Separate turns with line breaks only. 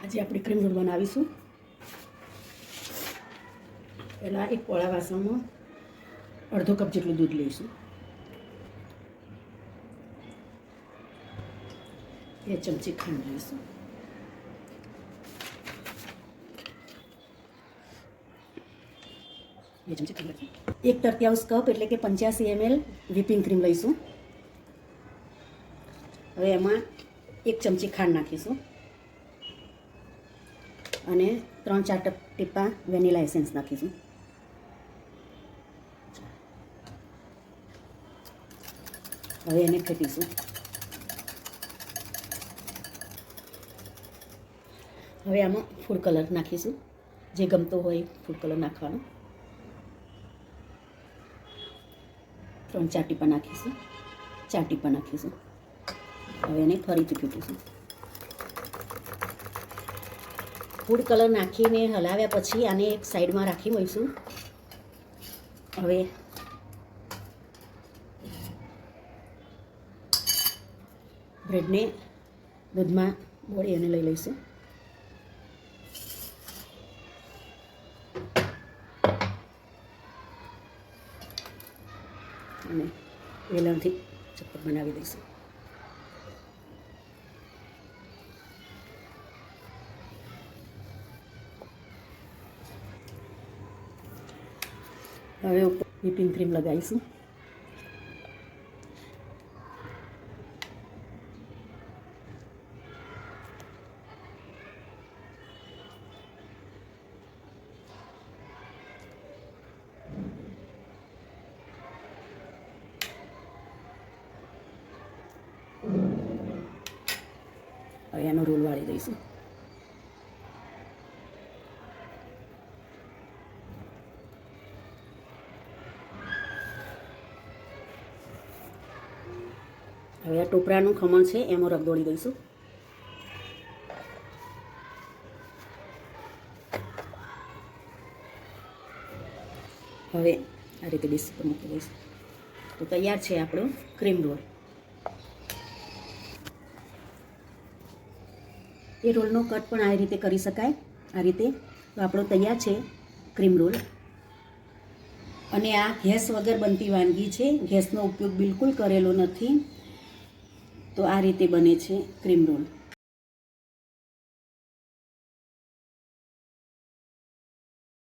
આજે આપણે cream role બનાવીશું. પહેલાં એક પોળા વાસણમાં અડધો કપ જેટલું દૂધ લઈશું. 2 ચમચી ખાંડ લઈશું. એક તૃતીયાંશ કપ એટલે કે 85 ml વ્હીપિંગ ક્રીમ લઈશું. હવે એમાં 1 ચમચી ખાંડ નાખીશું અને 3-4 ટીપા વેનીલા એસેન્સ નાખીશું. હવે એને ફેટીશું. હવે આમાં ફૂડ કલર નાખીશું. જે ગમતો હોય ફૂડ કલર નાખવાનો. 3-4 ટીપા નાખીશું. 4 ટીપા નાખીશું. હવે એને ફરીથી ફેટીશું. ફૂડ કલર નાખીને હલાવ્યા પછી આને એક સાઈડમાં રાખી મૂકીશું. હવે બ્રેડને દૂધમાં બોળી અને લઈ લઈશું. અને વેલણથી ચપટ બનાવી દઈશું. હવે ઉપર વ્હીપિંગ ક્રીમ લગાવીશું. હવે એનો રોલ વાળી દઈશું. હવે આ ટોપરાનું ખમણ છે એમાં રગદોળી દઈશું. હવે આ રીતે ડીશ પર મૂકી દઈશું. તો તૈયાર છે આપણો ક્રીમ રોલ. એ રોલનો કટ પણ આ રીતે કરી શકાય. આ રીતે તો આપણો તૈયાર છે ક્રીમ રોલ. અને આ ગેસ વગર બનતી વાનગી છે. ગેસનો ઉપયોગ બિલકુલ કરેલો નથી. તો આ રીતે બને છે ક્રીમ રોલ.